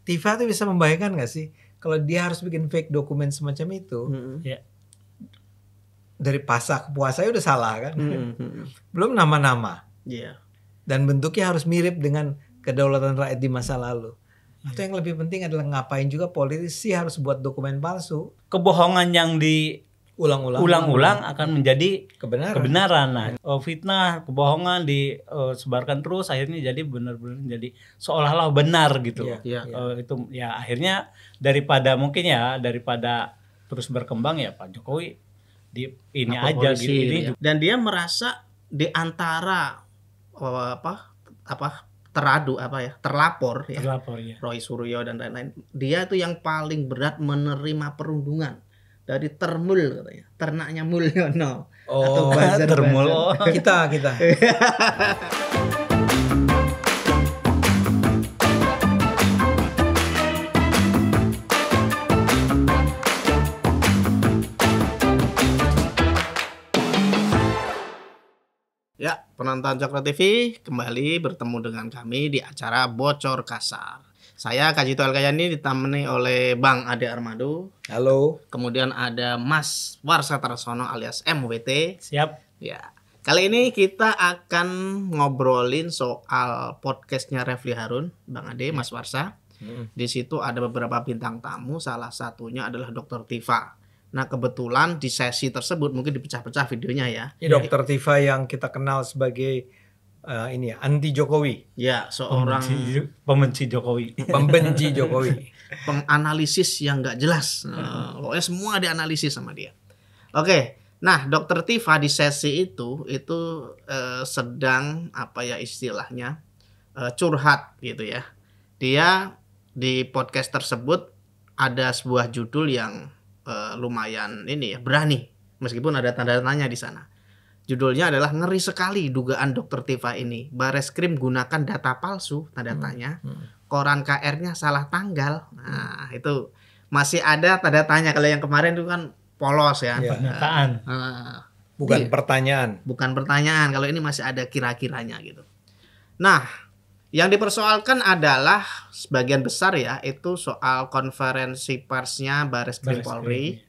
Tifa tuh bisa membayangkan nggak sih kalau dia harus bikin fake dokumen semacam itu? Ya. Dari pasca ke puasa udah salah kan? Belum nama-nama. Iya. Dan bentuknya harus mirip dengan kedaulatan rakyat di masa lalu. Atau yang lebih penting adalah ngapain juga politisi harus buat dokumen palsu. Kebohongan yang diulang-ulang akan menjadi kebenaran. Nah, fitnah, kebohongan disebarkan terus, akhirnya jadi benar-benar jadi seolah-olah benar gitu. Itu ya akhirnya daripada terus berkembang ya Pak Jokowi ini aja gitu. Ini dan dia merasa di antara terlapor ya. Roy Suryo dan lain-lain. Dia itu yang paling berat menerima perundungan dari Termul katanya. Ternaknya Mulyono atau buzzer. Termul. Kita. Ya, penonton Cokro TV kembali bertemu dengan kami di acara Bocor Kasar. Saya Kajito Alkayani ditemani oleh Bang Ade Armando. Halo. Kemudian ada Mas Warsa Tarsono alias MWT. Siap. Ya. Kali ini kita akan ngobrolin soal podcastnya Refli Harun, Bang Ade, Mas Warsa. Di situ ada beberapa bintang tamu, salah satunya adalah Dr. Tifa. Nah kebetulan di sesi tersebut mungkin dipecah-pecah videonya ya. Dr. Tifa yang kita kenal sebagai anti Jokowi. Ya, seorang pembenci Jokowi. Pembenci Jokowi. Penganalisis yang nggak jelas. Pokoknya semua dianalisis sama dia. Oke, nah Dr. Tifa di sesi itu sedang istilahnya curhat gitu ya. Dia di podcast tersebut ada sebuah judul yang lumayan berani meskipun ada tanda tanya di sana. Judulnya adalah ngeri sekali dugaan Dr. Tifa ini. Bareskrim gunakan data palsu tanda tanya. Koran KR-nya salah tanggal. Nah, itu masih ada tanda tanya. Kalau yang kemarin itu kan polos ya. Pernyataan. Bukan pertanyaan. Bukan pertanyaan. Kalau ini masih ada kira-kiranya gitu. Nah, yang dipersoalkan adalah sebagian besar ya itu soal konferensi persnya Bareskrim Polri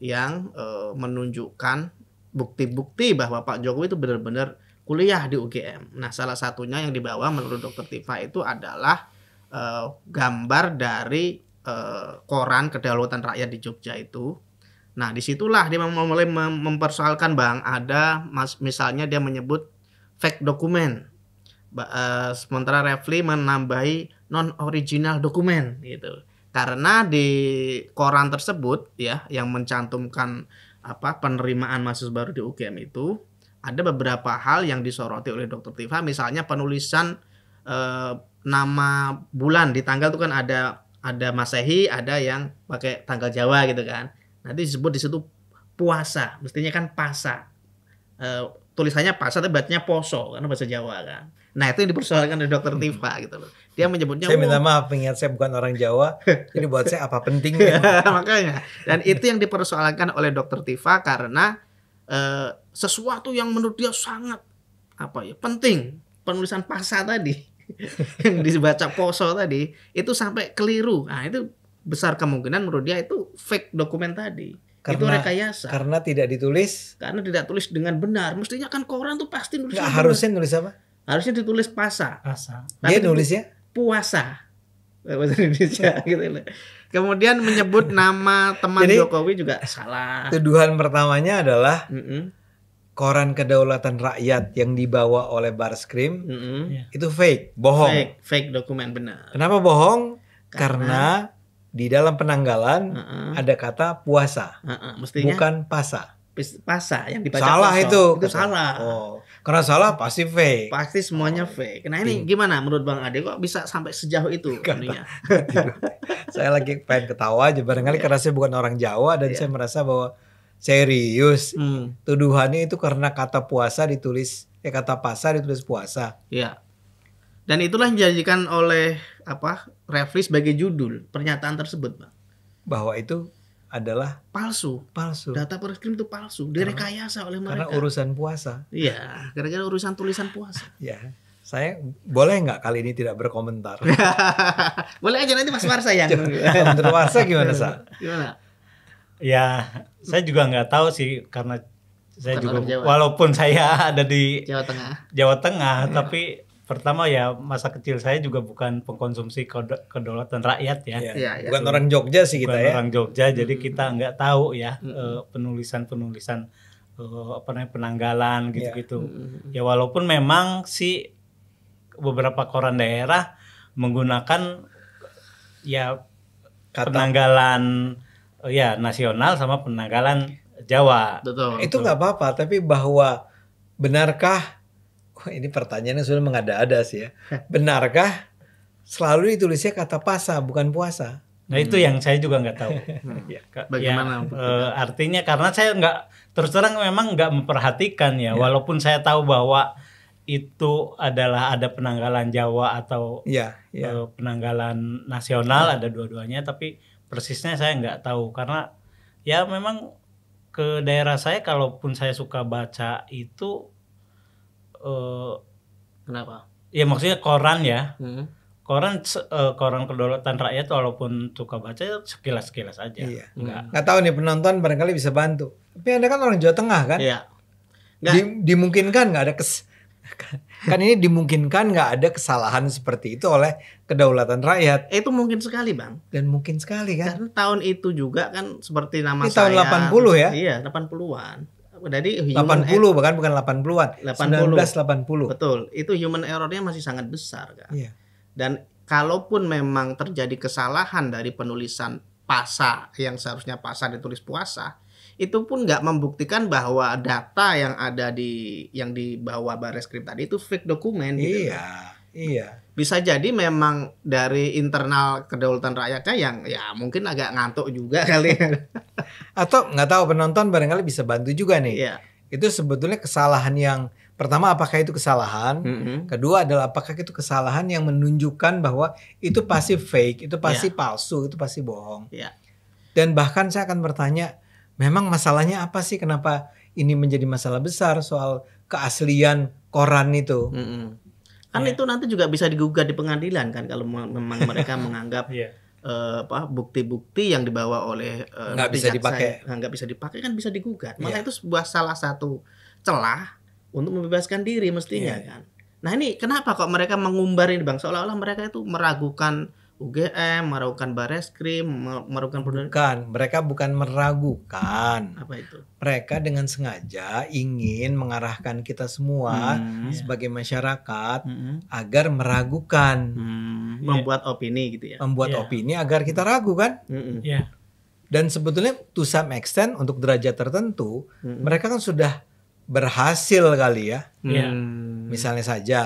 yang menunjukkan bukti-bukti bahwa Pak Jokowi itu benar-benar kuliah di UGM. Nah, salah satunya yang dibawa menurut Dr. Tifa itu adalah gambar dari koran Kedaulatan Rakyat di Jogja itu. Nah, disitulah dia mulai mempersoalkan Bang, ada misalnya dia menyebut fake dokumen. Sementara Refli menambahi non-original dokumen gitu. Karena di koran tersebut ya yang mencantumkan penerimaan mahasiswa baru di UGM itu ada beberapa hal yang disoroti oleh Dr. Tifa, misalnya penulisan nama bulan di tanggal itu kan ada Masehi, ada yang pakai tanggal Jawa gitu kan. Nanti disebut di situ puasa, mestinya kan pasa. Tulisannya pasa tapi bacanya poso karena bahasa Jawa kan. Nah, itu yang dipersoalkan oleh Dr. Tifa gitu loh. Dia menyebutnya saya minta maaf, ingat saya bukan orang Jawa. Jadi buat saya apa pentingnya? Makanya. Dan itu yang dipersoalkan oleh Dr. Tifa karena sesuatu yang menurut dia sangat penting. Penulisan pasa tadi yang dibaca poso tadi itu sampai keliru. Nah, itu besar kemungkinan menurut dia itu fake dokumen tadi. Itu rekayasa. Karena tidak ditulis. Karena tidak tulis dengan benar. Mestinya kan koran tuh pasti nulis. Nggak harusnya nulis apa? Harusnya ditulis pasa. Dia nulisnya puasa. Bahasa Indonesia gitu loh. Kemudian menyebut nama teman Jokowi juga salah. Tuduhan pertamanya adalah koran Kedaulatan Rakyat yang dibawa oleh Bareskrim itu fake, bohong. Fake dokumen benar. Kenapa bohong? Karena di dalam penanggalan ada kata puasa, mestinya bukan pasa. Pasa yang dibaca salah poso. Itu salah. Karena salah pasti fake. Pasti semuanya fake. Nah ini gimana menurut Bang Ade kok bisa sampai sejauh itu? Saya lagi pengen ketawa aja barangkali karena saya bukan orang Jawa dan saya merasa bahwa serius tuduhannya itu karena kata puasa ditulis kata pasa ditulis puasa. Iya. Dan itulah yang dijadikan oleh Refli sebagai judul pernyataan tersebut, Bang. Bahwa itu adalah palsu. Data Bareskrim itu palsu, direkayasa oleh mereka. Karena urusan puasa. Iya, gara-gara urusan tulisan puasa. Iya. Saya boleh nggak kali ini tidak berkomentar? Boleh aja, nanti Mas Warsa yang. Menurut Warsa gimana, Sa? Gimana? Ya, saya juga nggak tahu sih, karena saya Bukan juga Jawa. walaupun saya ada di Jawa Tengah. tapi pertama ya masa kecil saya juga bukan pengkonsumsi kedaulatan rakyat ya. Iya. Bukan orang Jogja sih kita Bukan ya. orang Jogja, jadi kita nggak tahu ya penulisan penanggalan gitu-gitu. Ya walaupun memang sih beberapa koran daerah menggunakan ya penanggalan ya nasional sama penanggalan Jawa. Betul. Itu nggak apa-apa, tapi bahwa benarkah, ini pertanyaannya sudah mengada-ada sih ya. Benarkah selalu ditulisnya kata pasa bukan puasa? Nah itu yang saya juga nggak tahu. Bagaimana? Artinya karena saya terus terang memang nggak memperhatikan ya. Walaupun saya tahu bahwa itu adalah ada penanggalan Jawa atau penanggalan nasional, ada dua-duanya, tapi persisnya saya nggak tahu karena ya memang ke daerah saya kalaupun saya suka baca itu Kenapa? ya maksudnya koran ya. Koran kedaulatan rakyat walaupun suka baca sekilas-sekilas aja. Iya. Nggak tahu nih penonton barangkali bisa bantu. Tapi Anda kan orang Jawa Tengah kan? Iya. Dimungkinkan nggak ada kan ini dimungkinkan nggak ada kesalahan seperti itu oleh kedaulatan rakyat. Itu mungkin sekali, Bang. Dan mungkin sekali kan. Karena tahun itu juga kan seperti nama ini saya. Tahun 80 ya? Iya, 80-an. Jadi 80 bahkan bukan 80-an. 1980. Betul. Itu human error-nya masih sangat besar kan. Iya. Dan kalaupun memang terjadi kesalahan dari penulisan pasa yang seharusnya pasa ditulis puasa, itu pun nggak membuktikan bahwa data yang ada yang dibawa Bareskrim tadi itu fake dokumen. Gitu. Iya. Bisa jadi memang dari internal kedaulatan rakyatnya yang ya mungkin agak ngantuk juga kali. Atau nggak tahu penonton barangkali bisa bantu juga nih. Iya. Itu sebetulnya kesalahan yang pertama apakah itu kesalahan? Kedua adalah apakah itu kesalahan yang menunjukkan bahwa itu pasti fake, itu pasti palsu, itu pasti bohong. Iya. Dan bahkan saya akan bertanya, memang masalahnya apa sih? Kenapa ini menjadi masalah besar soal keaslian koran itu? Kan itu nanti juga bisa digugat di pengadilan kan kalau memang mereka menganggap bukti-bukti yang dibawa oleh nggak bisa dipakai. Nggak bisa dipakai kan bisa digugat. Malah itu sebuah salah satu celah untuk membebaskan diri mestinya kan. Nah ini kenapa kok mereka mengumbar ini Bang, seolah-olah mereka itu meragukan UGM, meragukan Bareskrim, meragukan Bukan, mereka bukan meragukan. Apa itu? Mereka dengan sengaja ingin mengarahkan kita semua sebagai masyarakat agar meragukan, membuat opini gitu ya. Membuat opini agar kita ragu kan? Dan sebetulnya to some extent untuk derajat tertentu mereka kan sudah berhasil kali ya. Misalnya saja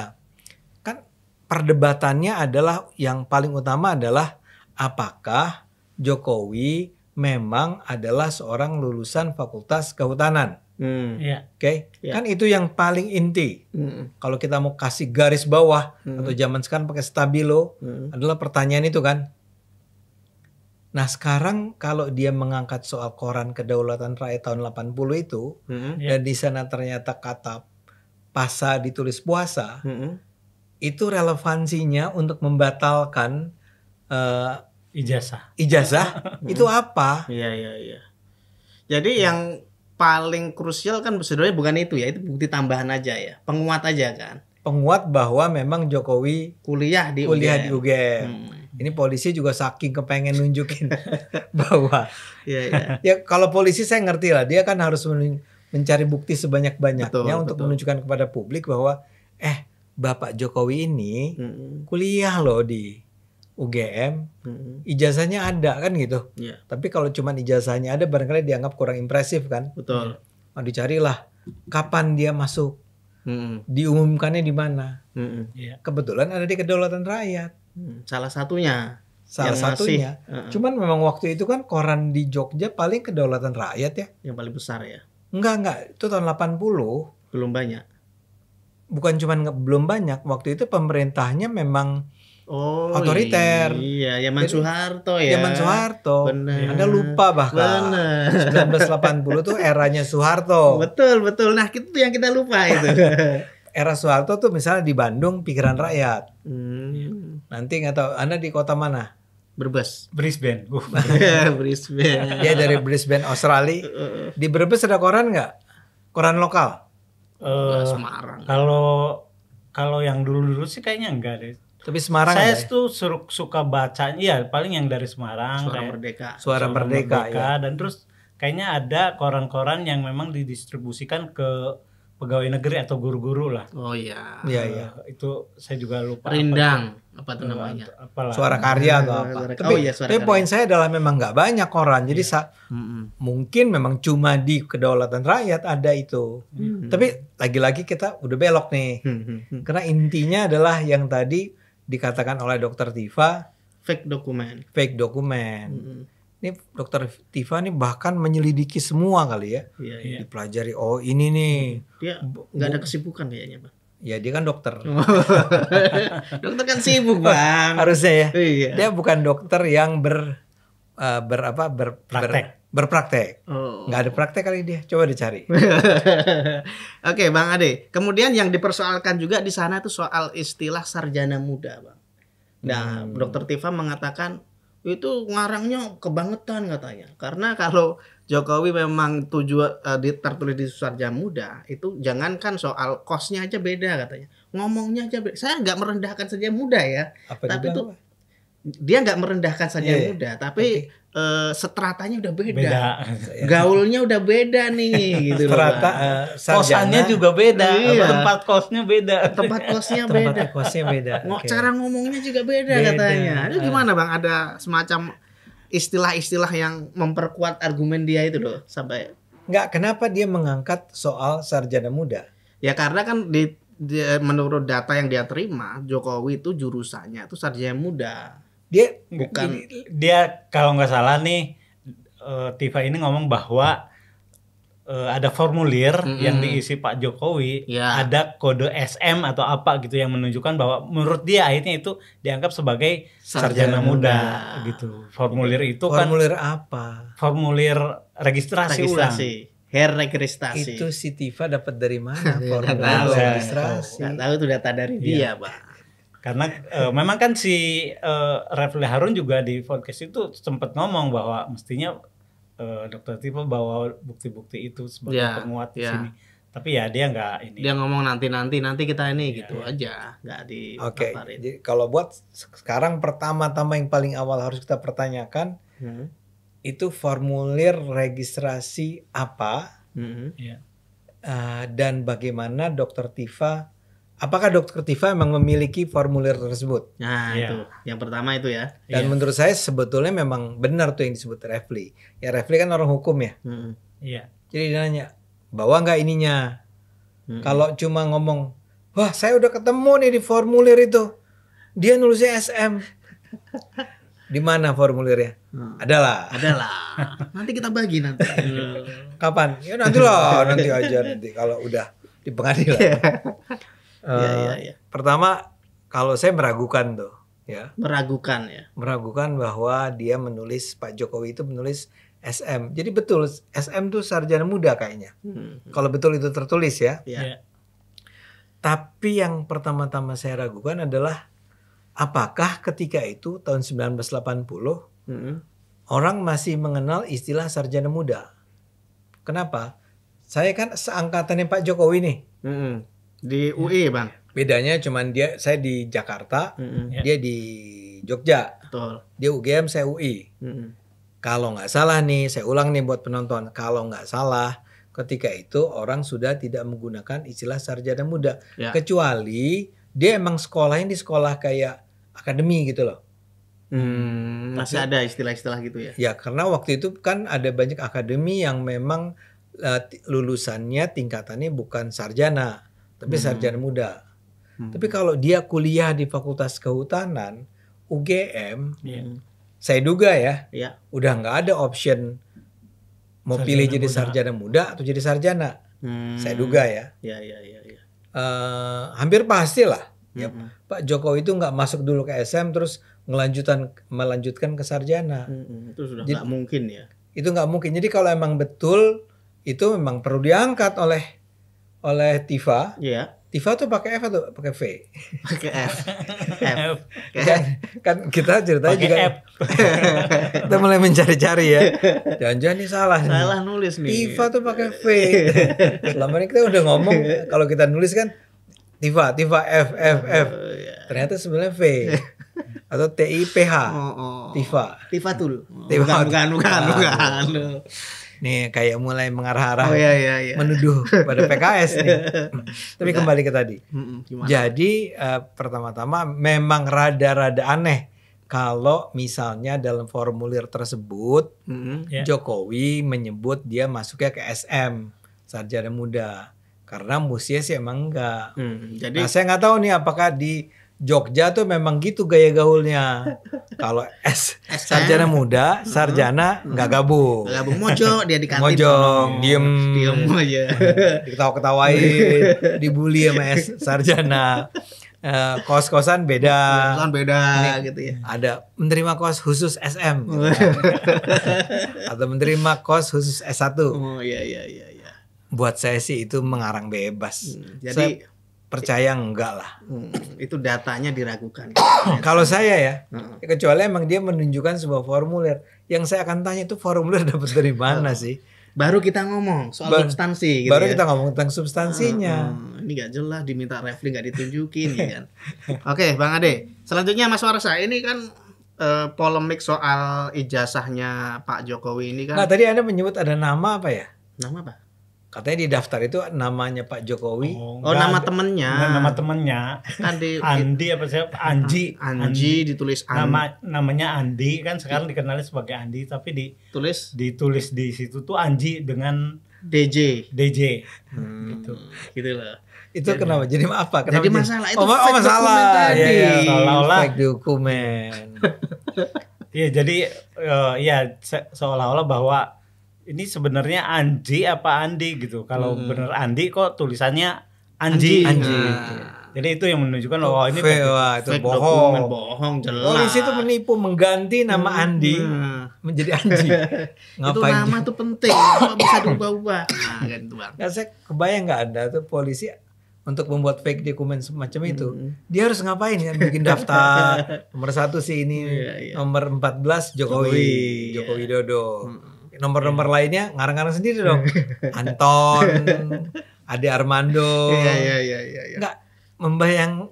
perdebatannya adalah yang paling utama adalah apakah Jokowi memang adalah seorang lulusan Fakultas Kehutanan. Oke. Kan itu yang paling inti. Kalau kita mau kasih garis bawah atau zaman sekarang pakai stabilo adalah pertanyaan itu kan. Nah sekarang kalau dia mengangkat soal koran kedaulatan rakyat tahun 80 itu dan di sana ternyata kata pasa ditulis puasa, itu relevansinya untuk membatalkan ijazah itu apa? Iya. Jadi yang paling krusial kan sebenarnya bukan itu ya, itu bukti tambahan aja ya, penguat aja kan. Penguat bahwa memang Jokowi kuliah di UGM. Ini polisi juga saking kepengen nunjukin bahwa ya kalau polisi saya ngerti lah, dia kan harus mencari bukti sebanyak-banyaknya untuk menunjukkan kepada publik bahwa Bapak Jokowi ini kuliah loh di UGM, ijazahnya ada kan gitu. Tapi kalau cuma ijazahnya ada barangkali dianggap kurang impresif kan. Betul. Dicarilah kapan dia masuk, diumumkannya di mana. Kebetulan ada di Kedaulatan Rakyat. Salah satunya. Cuman memang waktu itu kan koran di Jogja paling Kedaulatan Rakyat ya. Yang paling besar ya. Enggak, itu tahun 80. Belum banyak. Bukan cuma belum banyak, waktu itu pemerintahnya memang otoriter. Iya, Zaman Soeharto ya. Zaman Soeharto. Bener. Anda lupa bahkan. 1980 tuh eranya Soeharto. Betul. Nah, itu yang kita lupa itu. era Soeharto tuh misalnya di Bandung Pikiran Rakyat. Nanti nggak tahu Anda di kota mana? Brisbane. Brisbane. Dia dari Brisbane Australia. Di Brebes ada koran nggak? Koran lokal? Semarang. Kalau yang dulu sih kayaknya enggak deh. Tapi Semarang saya ada, tuh suka baca, ya paling yang dari Semarang, Suara kayak Merdeka. Suara Merdeka ya. Dan terus kayaknya ada koran-koran yang memang didistribusikan ke pegawai negeri atau guru-guru lah. Oh iya. Iya. Itu saya juga lupa. Rindang apa tuh namanya? Apalah. Suara Karya atau apa. Tapi poin saya adalah memang nggak banyak koran. Jadi mungkin memang cuma di Kedaulatan Rakyat ada itu. Tapi lagi-lagi kita udah belok nih. Karena intinya adalah yang tadi dikatakan oleh Dokter Tifa, fake dokumen. Ini Dokter Tifa nih bahkan menyelidiki semua kali ya. Iya. Dipelajari, oh ini nih. Dia nggak ada kesibukan kayaknya, Bang. Ya dia kan dokter. Dokter kan sibuk, Bang. Harusnya ya. Iya. Dia bukan dokter yang berpraktek. Nggak ada praktek kali dia. Coba dicari. Oke, Bang Ade. Kemudian yang dipersoalkan juga di sana itu soal istilah sarjana muda, Bang. Nah, Dokter Tifa mengatakan itu ngarangnya kebangetan katanya. Karena kalau Jokowi memang tertulis di sarjana muda, itu jangankan soal kosnya aja beda katanya. Ngomongnya aja beda. Saya nggak merendahkan sarjana muda ya. Tapi itu dia nggak merendahkan sarjana muda, tapi stratanya udah beda. Gaulnya udah beda nih gitu. Strata kosannya juga beda. Iya. Tempat kosnya beda. Tempat kosnya beda. Cara ngomongnya juga beda. Katanya. Itu gimana, Bang? Ada semacam istilah-istilah yang memperkuat argumen dia itu loh sampai kenapa dia mengangkat soal sarjana muda? Ya karena kan menurut data yang dia terima, Jokowi itu jurusannya itu sarjana muda. Dia kalau nggak salah nih Tifa ini ngomong bahwa ada formulir yang diisi Pak Jokowi, ada kode SM atau apa gitu yang menunjukkan bahwa menurut dia akhirnya itu dianggap sebagai sarjana muda gitu. Formulir itu formulir apa? Formulir registrasi ulang. Registrasi. Itu si Tifa dapat dari mana? Formulir registrasi. Nggak tahu itu data dari dia, Bang. Karena memang kan si Refli Harun juga di podcast itu sempat ngomong bahwa mestinya Dokter Tifa bawa bukti-bukti itu sebagai penguat di sini. Tapi ya dia nggak ini. Dia ngomong nanti kita ini gitu aja, nggak dipaparin. Jadi kalau buat sekarang pertama-tama yang paling awal harus kita pertanyakan itu formulir registrasi apa dan bagaimana Dokter Tifa. Apakah Dokter Tifa memang memiliki formulir tersebut? Nah, itu. Yang pertama itu ya. Dan menurut saya sebetulnya memang benar tuh yang disebut Refli. Ya Refli kan orang hukum ya. Iya. Jadi dia nanya, bawa nggak ininya? Kalau cuma ngomong, wah saya udah ketemu nih di formulir itu. Dia nulisnya SM. Di mana formulirnya? Adalah. Nanti kita bagi nanti. Kapan? Ya nanti aja kalau udah di pengadilan. Pertama kalau saya meragukan tuh ya. Meragukan bahwa dia menulis Pak Jokowi itu menulis SM. Jadi betul SM tuh sarjana muda kayaknya. Kalau betul itu tertulis ya. Tapi yang pertama-tama saya ragukan adalah apakah ketika itu tahun 1980 orang masih mengenal istilah sarjana muda. Kenapa? Saya kan seangkatannya Pak Jokowi nih. Di UI, Bang. Bedanya cuman saya di Jakarta, dia di Jogja. Betul. Dia UGM, saya UI. Kalau nggak salah nih, saya ulang nih buat penonton. Kalau nggak salah, ketika itu orang sudah tidak menggunakan istilah sarjana muda. Kecuali dia emang sekolahnya di sekolah kayak akademi gitu loh. Masih ada istilah-istilah gitu ya? Ya, karena waktu itu kan ada banyak akademi yang memang lulusannya tingkatannya bukan sarjana. Tapi sarjana muda. Tapi kalau dia kuliah di Fakultas Kehutanan, UGM, saya duga ya, udah nggak ada option mau sarjana pilih jadi sarjana muda atau jadi sarjana. Saya duga ya. Hampir pastilah. Pak Jokowi itu nggak masuk dulu ke SM terus melanjutkan ke sarjana. Itu sudah nggak mungkin ya. Itu nggak mungkin. Jadi kalau emang betul itu memang perlu diangkat oleh Tifa Tifa tuh pakai F atau pakai V? Pakai F. Kan kita ceritanya pakai juga F. kita mulai mencari-cari ya. Jangan-jangan ini salah. Salah nulis nih. Tifa tuh pakai V. Selama ini kita udah ngomong kalau kita nulis kan Tifa F. Ternyata sebenarnya V. Atau TIPH. Tifa. Tifatul. Tifa. Bukan. Nih kayak mulai mengarah-arah Iya. menuduh pada PKS nih. Tapi kembali ke tadi. Gimana? Jadi pertama-tama memang rada-rada aneh kalau misalnya dalam formulir tersebut Jokowi menyebut dia masuknya ke SM, sarjana muda. Karena musia sih emang enggak. Jadi Nah saya nggak tahu nih apakah di Jogja tuh memang gitu gaya gaulnya. Kalau sarjana muda, sarjana nggak gabung. mojo dia di kantin. Mojong, diem aja. Diketawa-ketawain, dibully sama sarjana. Kos-kosan beda. Gitu ya. Ada menerima kos khusus SM gitu. Atau menerima kos khusus S1. Oh iya. Buat saya sih itu mengarang bebas. Jadi saya percaya enggak lah. Itu datanya diragukan. Kalau saya ya, kecuali emang dia menunjukkan sebuah formulir. Yang saya akan tanya itu formulir dapat dari mana sih? Baru kita ngomong soal substansi. Gitu baru ya. kita ngomong tentang substansinya. Ini gak jelas, diminta refli gak ditunjukin ya kan. Oke Bang Ade, selanjutnya Mas Warsa, ini kan polemik soal ijazahnya Pak Jokowi ini kan. Nah tadi Anda menyebut ada nama apa ya? Nama apa? Katanya di daftar itu namanya Pak Jokowi. Nama temennya. Nama temennya. Kan di Andi apa sih? Anji ditulis namanya Andi kan sekarang dikenalnya sebagai Andi tapi ditulis di situ tuh Anji dengan DJ. Gitu. Gitu loh. Itu kenapa? Jadi apa? Kenapa jadi masalah itu fake masalah tadi. Ya. Seolah-olah fake dokumen. Iya, jadi seolah-olah bahwa ini sebenarnya Anji apa Andi gitu. Kalau bener Andi kok tulisannya Anji. Jadi itu yang menunjukkan bahwa ini itu bohong. Bohong jelas. Polisi itu menipu mengganti nama Andi menjadi Anji. Itu nama tuh penting. Kok bisa diubah-ubah? Nah, kan itu Bang. Nah, saya kebayang nggak Anda tuh polisi untuk membuat fake dokumen semacam itu, dia harus ngapain kan? Bikin daftar nomor 1 sih ini, nomor 14 Jokowi Widodo. Nomor-nomor lainnya ngarang-ngarang sendiri dong. Anton, Ade Armando. Iya. Nggak membayang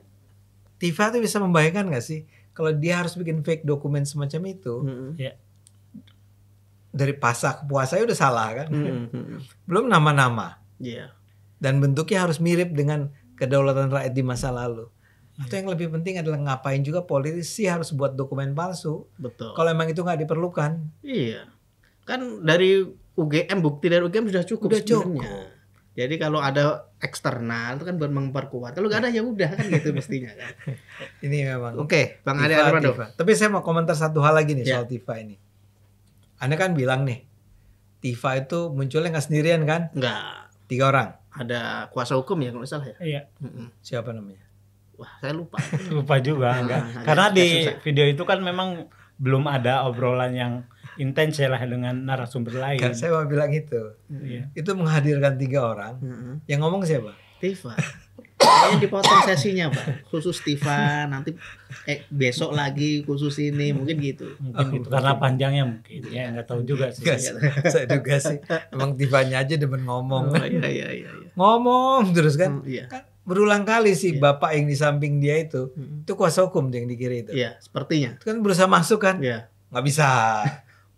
Tifa tuh bisa membayangkan nggak sih kalau dia harus bikin fake dokumen semacam itu? Dari pasca ke puasa udah salah kan? Belum nama-nama. Iya. Dan bentuknya harus mirip dengan kedaulatan rakyat di masa lalu. Atau yang lebih penting adalah ngapain juga politisi harus buat dokumen palsu. Betul. Kalau emang itu nggak diperlukan. Iya. Kan dari UGM, bukti dari UGM sudah cukup. Jadi kalau ada eksternal itu kan buat memperkuat. Kalau nggak ada ya udah kan gitu mestinya kan. Ini memang. Oke, Bang Ade Armando. Tapi saya mau komentar satu hal lagi nih soal Tifa ini. Anda kan bilang nih, Tifa itu munculnya nggak sendirian kan? Nggak. 3 orang. Ada kuasa hukum ya kalau nggak salah ya. Iya. Siapa namanya? Wah, saya lupa. Lupa juga enggak. Karena di video itu kan memang belum ada obrolan yang intens lah dengan narasumber lain. Kan saya mau bilang itu. Itu menghadirkan 3 orang. Yang ngomong siapa? Tifa. Kayaknya dipotong sesinya, Pak. Khusus Tifa, nanti besok lagi khusus ini, mungkin gitu. Mungkin gitu. Karena panjangnya mungkin. Ya enggak tahu juga sih. Saya duga sih. Emang Tifanya aja demen ngomong. Iya. Ngomong terus kan. Iya. Kan berulang kali sih bapak yang di samping dia itu kuasa hukum yang di kiri itu. Iya, sepertinya. Itu kan berusaha masuk kan. Iya. Nggak bisa.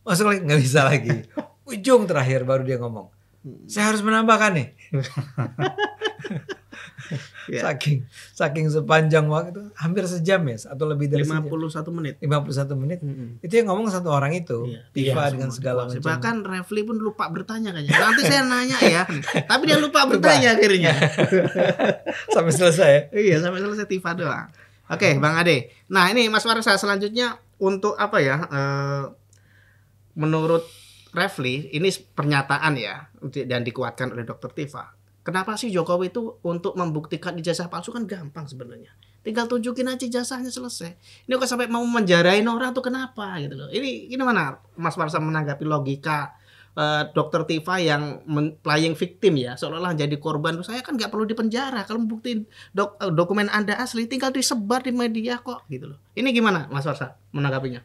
Masuk lagi nggak bisa lagi. Ujung terakhir baru dia ngomong. Saya harus menambahkan nih. Saking sepanjang waktu, hampir sejam ya, atau lebih dari 51 menit. 51 menit. Itu yang ngomong satu orang itu. Tifa dengan segala macam. Bahkan Refli pun lupa bertanya kayaknya. Nanti saya nanya ya. Tapi dia lupa bertanya akhirnya. Sampai selesai. Iya, sampai selesai Tifa doang. Oke, Bang Ade. Nah, ini Mas Warsa selanjutnya untuk apa ya? Menurut Refli, ini pernyataan ya dan dikuatkan oleh Dr. Tifa. Kenapa sih Jokowi itu untuk membuktikan ijazah palsu kan gampang sebenarnya. Tinggal tunjukin aja ijazahnya selesai. Ini kok sampai mau menjarain orang tuh kenapa gitu loh. Ini mana Mas Warsa menanggapi logika Dokter Tifa yang playing victim ya, seolah-olah jadi korban. Saya kan nggak perlu dipenjara kalau buktiin dokumen Anda asli, tinggal disebar di media kok gitu loh. Ini gimana Mas Warsa menanggapinya?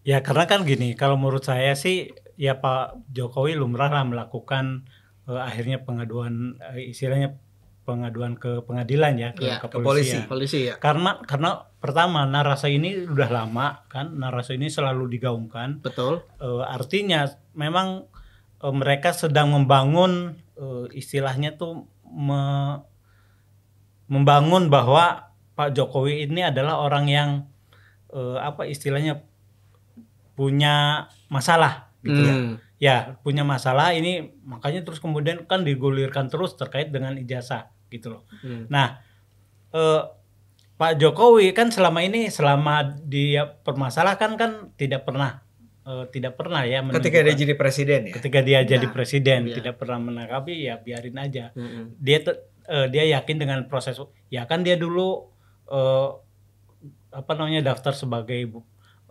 Ya karena kan gini, kalau menurut saya sih ya Pak Jokowi lumrah lah melakukan akhirnya pengaduan istilahnya pengaduan ke pengadilan ya, ke polisi ya. Karena pertama narasi ini udah lama kan, narasi ini selalu digaungkan. Betul. Artinya memang mereka sedang membangun istilahnya tuh membangun bahwa Pak Jokowi ini adalah orang yang apa istilahnya punya masalah gitu ya. Ya, punya masalah ini makanya terus kemudian kan digulirkan terus terkait dengan ijazah gitu loh. Nah, Pak Jokowi kan selama dia permasalahkan kan tidak pernah ya ketika dia jadi presiden ya. Ketika dia jadi presiden tidak pernah menanggapi, ya biarin aja. Dia yakin dengan proses, ya kan dia dulu daftar sebagai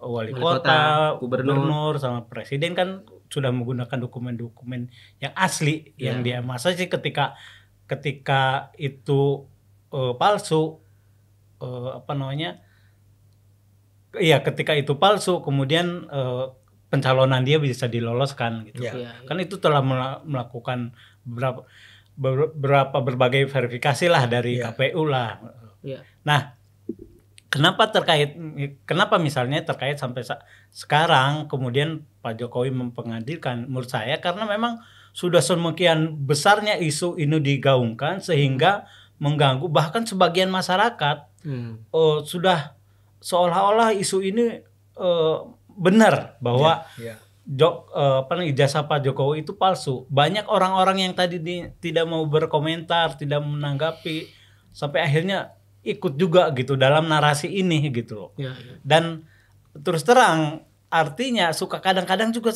wali kota, gubernur sama presiden kan sudah menggunakan dokumen-dokumen yang asli yang dia masa sih ketika itu palsu ketika itu palsu kemudian pencalonan dia bisa diloloskan gitu. Kan itu telah melakukan berbagai verifikasi lah dari KPU lah. Nah, kenapa misalnya terkait sampai sekarang kemudian Pak Jokowi mempengadilkan? Menurut saya karena memang sudah semakin besarnya isu ini digaungkan sehingga mengganggu bahkan sebagian masyarakat. Sudah seolah-olah isu ini benar bahwa ijazah Pak Jokowi itu palsu. Banyak orang-orang yang tadi tidak mau berkomentar, tidak menanggapi, sampai akhirnya ikut juga gitu dalam narasi ini gitu loh. Dan terus terang artinya suka kadang-kadang juga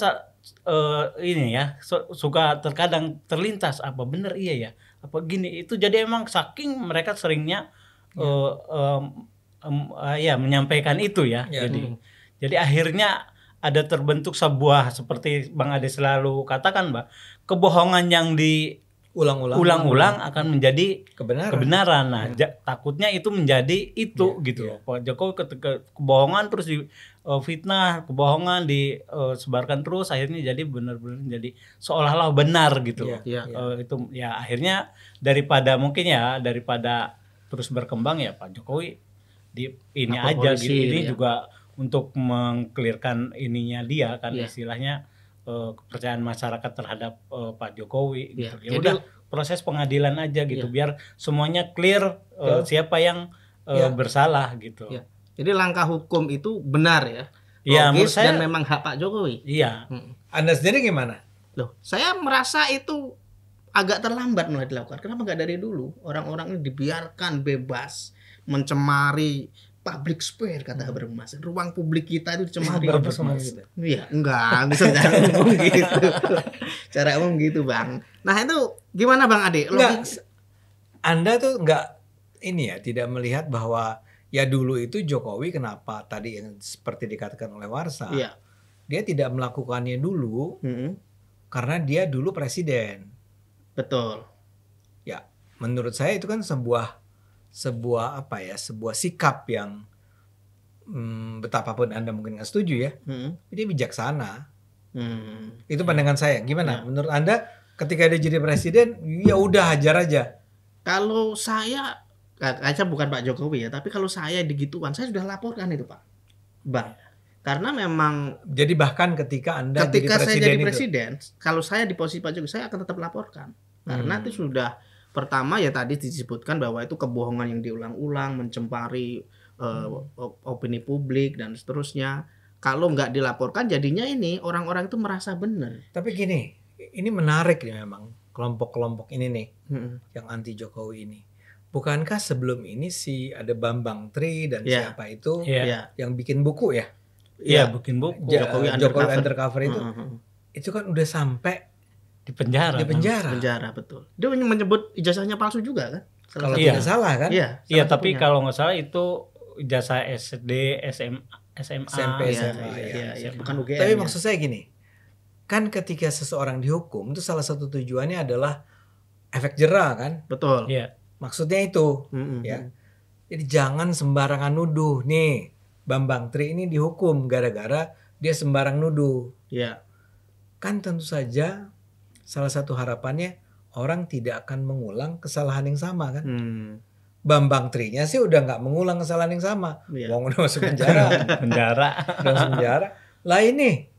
suka terkadang terlintas apa benar iya ya apa gini itu, jadi emang saking mereka seringnya menyampaikan itu ya. Jadi akhirnya ada terbentuk sebuah seperti Bang Ade selalu katakan, Mbak, kebohongan yang diulang-ulang akan menjadi kebenaran. Nah, takutnya itu menjadi itu gitu. Pak Jokowi ketika kebohongan terus fitnah, kebohongan disebarkan terus akhirnya jadi benar-benar jadi seolah-olah benar gitu. Itu ya akhirnya daripada terus berkembang ya Pak Jokowi aja gitu. Ini juga untuk mengklirkan ininya dia kan istilahnya kepercayaan masyarakat terhadap Pak Jokowi gitu. Ya udah proses pengadilan aja gitu biar semuanya clear siapa yang bersalah gitu. Jadi langkah hukum itu benar ya. Logis dan memang hak Pak Jokowi. Iya. Anda sendiri gimana? Loh, saya merasa itu agak terlambat mulai dilakukan. Kenapa nggak dari dulu? Orang-orang ini dibiarkan bebas mencemari public sphere kata Habermas. Ruang publik kita itu dicemari. Iya, enggak bisa cara umum gitu. Cara umum gitu, Bang. Nah, itu gimana Bang Ade? Anda tuh enggak tidak melihat bahwa ya dulu itu Jokowi kenapa tadi yang seperti dikatakan oleh Warsa. Dia tidak melakukannya dulu karena dia dulu presiden. Betul. Ya, menurut saya itu kan sebuah sikap yang betapapun Anda mungkin nggak setuju ya, dia bijaksana. Itu pandangan saya. Gimana? Menurut Anda ketika dia jadi presiden, ya udah hajar aja. Kalau saya bukan Pak Jokowi ya, tapi kalau saya digituan, saya sudah laporkan itu Pak, Bang. Karena memang. Jadi bahkan ketika saya jadi presiden, kalau saya di posisi Pak Jokowi, saya akan tetap laporkan. Karena itu sudah. Pertama ya tadi disebutkan bahwa itu kebohongan yang diulang-ulang, mencemari opini publik dan seterusnya. Kalau nggak dilaporkan jadinya ini orang-orang itu merasa benar. Tapi gini, ini menarik ya memang kelompok-kelompok ini nih yang anti Jokowi ini. Bukankah sebelum ini ada Bambang Tri dan siapa itu yang bikin buku ya? Iya, bikin buku. Jokowi Undercover itu. Itu kan udah sampai di penjara betul. Dia menyebut ijazahnya palsu juga kan? Kalau tidak salah kan? Iya, tapi kalau nggak salah itu ijazah SD, SMA, SMP, SMA. Bukan UGM. Tapi maksud saya gini, kan ketika seseorang dihukum itu salah satu tujuannya adalah efek jera kan? Betul. Iya. Maksudnya itu, ya. Jadi jangan sembarangan nuduh nih. Bambang Tri ini dihukum gara-gara dia sembarang nuduh. Iya. Kan tentu saja salah satu harapannya orang tidak akan mengulang kesalahan yang sama kan? Bambang Trinya sih udah nggak mengulang kesalahan yang sama. Wong udah masuk penjara. Udah masuk penjara. Lah ini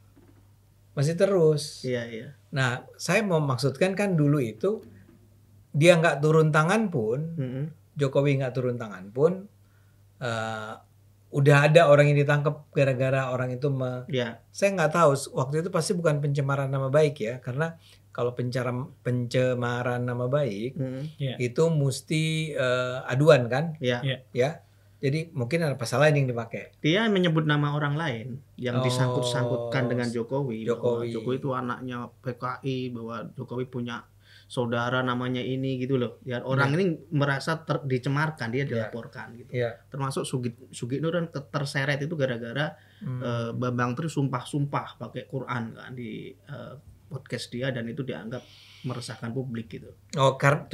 masih terus. Iya. Nah, saya mau maksudkan kan dulu itu dia nggak turun tangan pun, Jokowi nggak turun tangan pun, udah ada orang yang ditangkap gara-gara orang itu. Saya nggak tahu waktu itu pasti bukan pencemaran nama baik ya, karena kalau pencemaran nama baik itu mesti aduan kan, ya. Jadi mungkin ada pasal lain yang dipakai. Dia menyebut nama orang lain yang disangkut-sangkutkan dengan Jokowi. Bahwa Jokowi itu anaknya PKI, bahwa Jokowi punya saudara namanya ini gitu loh. Ya orang ini merasa dicemarkan, dia dilaporkan gitu. Termasuk Sugito dan terseret itu gara-gara Bambang Tri sumpah-sumpah pakai Quran kan di podcast dia, dan itu dianggap meresahkan publik gitu. Oh, karena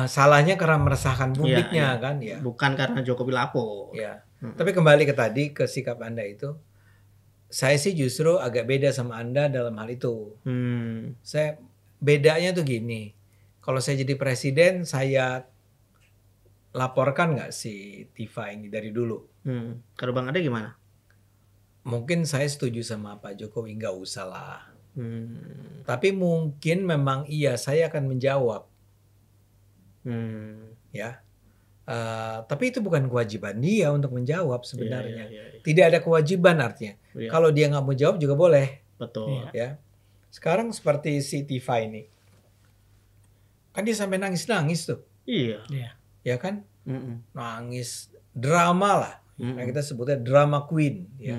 salahnya karena meresahkan publiknya kan ya. Bukan karena Jokowi lapor. Ya. Tapi kembali ke tadi, ke sikap Anda itu, saya sih justru agak beda sama Anda dalam hal itu. Saya bedanya tuh gini, kalau saya jadi presiden, saya laporkan nggak si Tifa ini dari dulu. Kalau Bang Ade gimana? Mungkin saya setuju sama Pak Jokowi, nggak usah lah. Tapi mungkin memang iya, saya akan menjawab. Ya, tapi itu bukan kewajiban dia untuk menjawab sebenarnya. Tidak ada kewajiban artinya. Kalau dia nggak mau jawab juga boleh. Betul. Ya. Sekarang seperti si Tifa ini, kan dia sampai nangis-nangis tuh. Iya. Ya kan? Nangis, drama lah. Nah, kita sebutnya drama queen. Ya.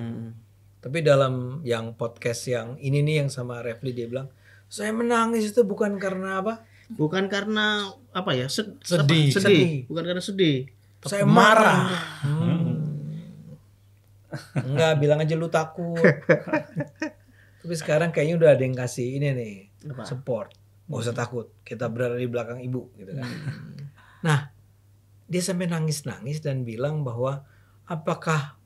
Tapi dalam yang podcast yang ini nih yang sama Refli, dia bilang, saya menangis itu bukan karena apa? Bukan karena apa ya? Sedih. Bukan karena sedih. Saya marah. Enggak, bilang aja lu takut. Tapi sekarang kayaknya udah ada yang kasih ini nih, support. Nggak usah takut, kita berada di belakang ibu gitu kan. Nah, dia sampai nangis-nangis dan bilang bahwa apakah